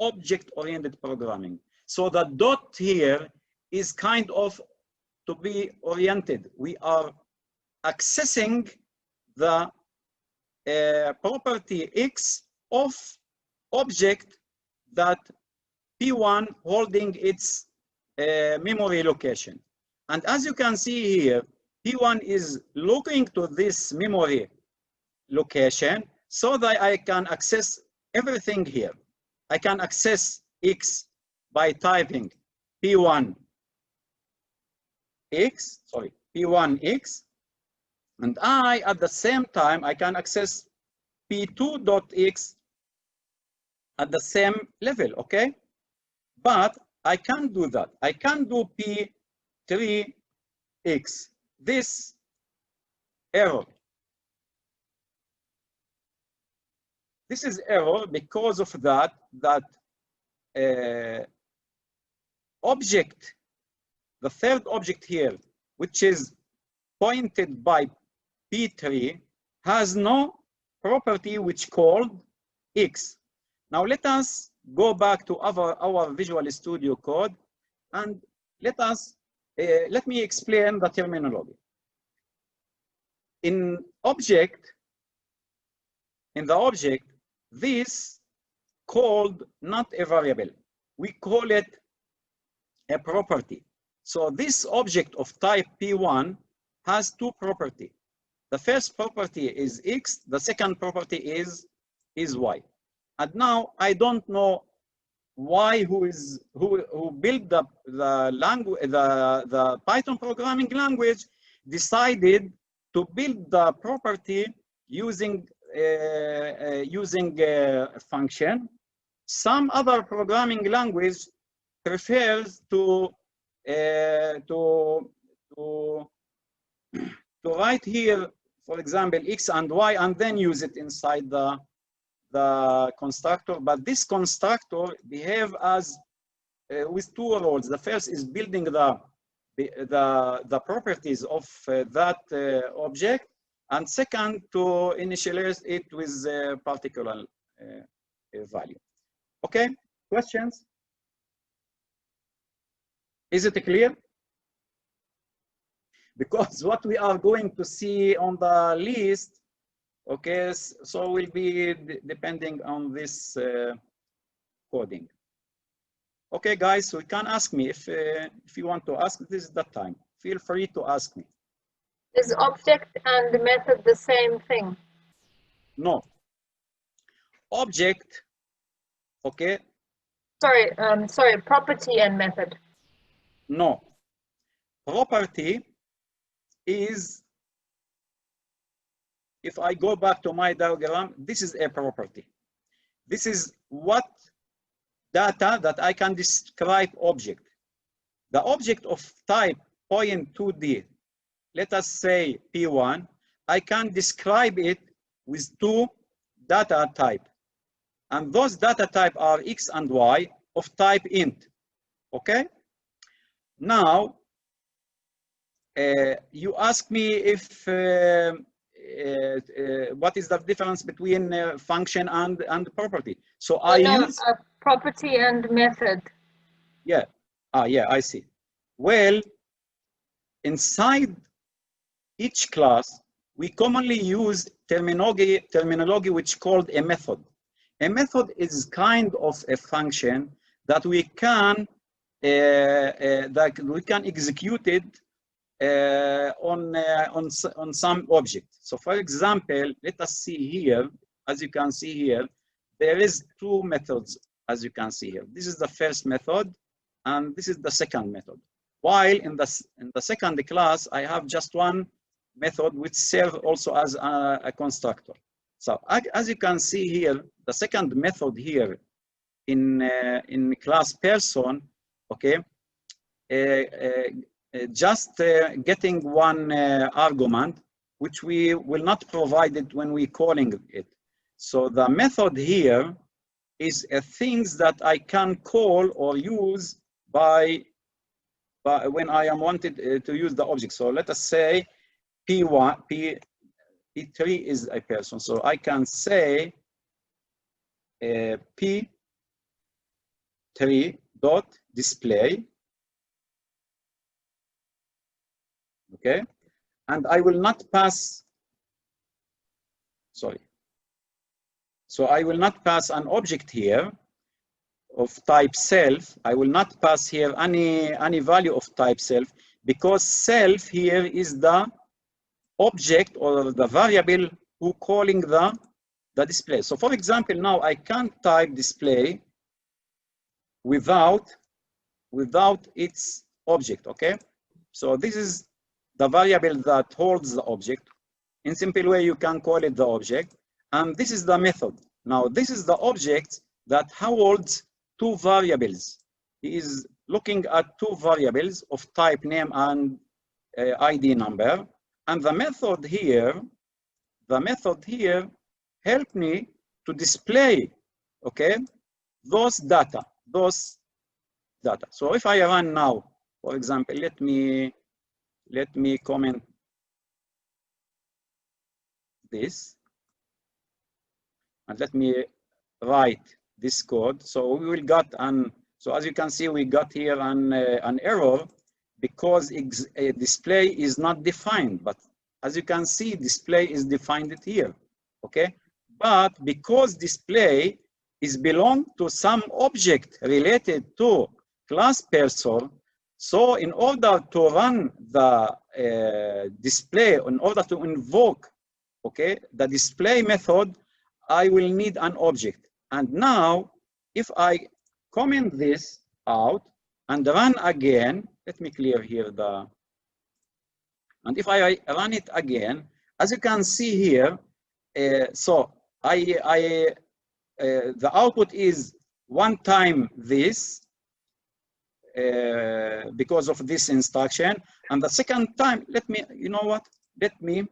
object-oriented programming. So the dot here is kind of to be oriented. We are accessing the property X of object that P1 holding its memory location. And as you can see here, P1 is looking to this memory location so that I can access everything here. I can access X by typing P1X, P1X, and at the same time, I can access P2.X at the same level, okay? But I can't do that. I can't do P3X. This error. This is error because of that object, the third object here, which is pointed by P3, has no property which called X. Now let us go back to our Visual Studio Code and let me explain the terminology. In the object, this called not a variable. We call it a property. So this object of type P1 has two properties. The first property is X, the second property is Y. And now I don't know why who built the Python programming language decided to build the property using a function. Some other programming language prefers to write here, for example, X and Y, and then use it inside the constructor. But this constructor behave as with two roles. The first is building the properties of that object, and second to initialize it with a particular value. Okay, questions? Is it clear? Because what we are going to see on the list, okay, so will be depending on this coding. Okay, guys, so you can ask me if you want to ask. This is the time. Feel free to ask me. Is object and method the same thing? No. Object, okay. Sorry, property and method. No. Property is, if I go back to my diagram, this is a property. This is what data that I can describe object. The object of type point2D, let us say P1, I can describe it with two data type. And those data type are X and Y of type int, okay? Now, you ask me if what is the difference between function and property. So I use property and method. Yeah. Yeah, I see. Well, inside each class, we commonly use terminology which called a method. A method is kind of a function that we can execute it on some object. So for example, let us see here, as you can see here, there is two methods, as you can see here. This is the first method, and this is the second method. While in the second class, I have just one method which serves also as a constructor. So as you can see here, the second method here in class person, okay, just getting one argument, which we will not provide it when we calling it. So the method here is things that I can call or use by when I am wanted to use the object. So let us say P3 is a person. So I can say P tree dot display. Okay, and I will not pass, sorry. So I will not pass an object here of type self. I will not pass here any value of type self, because self here is the object or the variable who calling the display. So for example, now I can't type display without its object, okay? So this is the variable that holds the object. In simple way, you can call it the object. And this is the method. Now, this is the object that holds two variables. He is looking at two variables of type name and ID number. And the method here help me to display, okay, those data. So if I run now, for example, let me comment this, and let me write this code. So we will get so as you can see, we got here an error because a display is not defined. But as you can see, display is defined here, okay? But because display is belong to some object related to class person, so in order to run the display, in order to invoke, okay, the display method, I will need an object. And now, if I comment this out and run again, let me clear here and if I run it again, as you can see here, so the output is one time this, because of this instruction, and the second time, let me, you know what? Let me,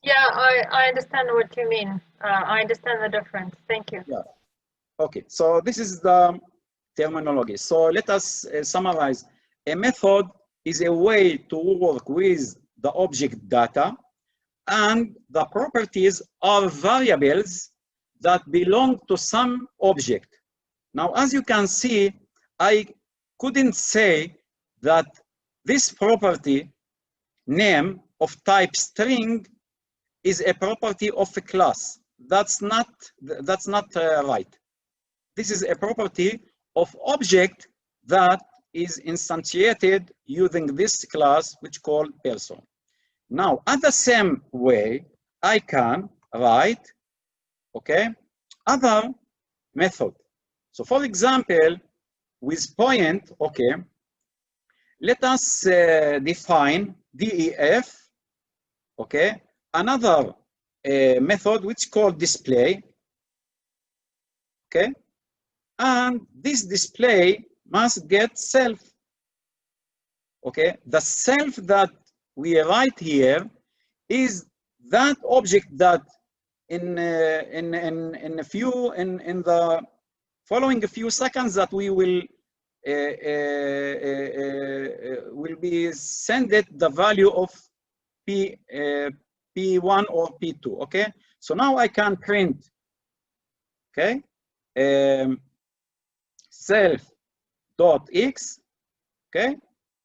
yeah, I understand what you mean. I understand the difference. Thank you. Yeah. Okay. So this is the terminology. So let us summarize. A method is a way to work with the object data, and the properties are variables that belong to some object. Now, as you can see, I couldn't say that this property name of type string is a property of a class. That's not right. This is a property of object that is instantiated using this class, which called person. Now, at the same way, I can write, okay, other method. So for example, with point, okay, let us define def, okay, another method which called display, okay, and this display must get self, okay. The self that we write here is that object that in the following a few seconds that we will be sent the value of P1 or P2, okay? So now I can print, okay, self.x, okay?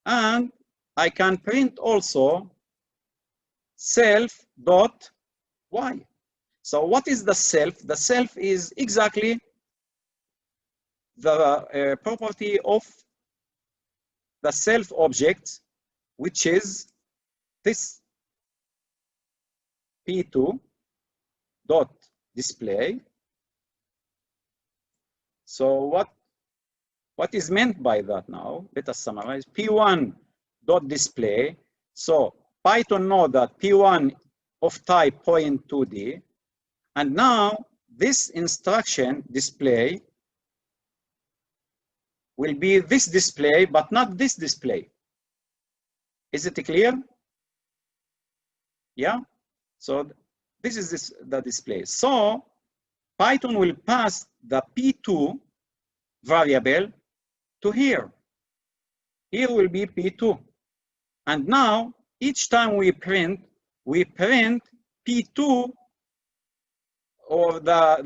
And I can print also self.y. So what is the self? The self is exactly the property of the self object, which is this P2 dot display. So what is meant by that now? Let us summarize. P1 dot display. So Python know that P1 of type point2D, and now this instruction display will be this display, but not this display. Is it clear? Yeah. So this is the display. So Python will pass the P2 variable to here. Here will be P2. And now each time we print P2 or the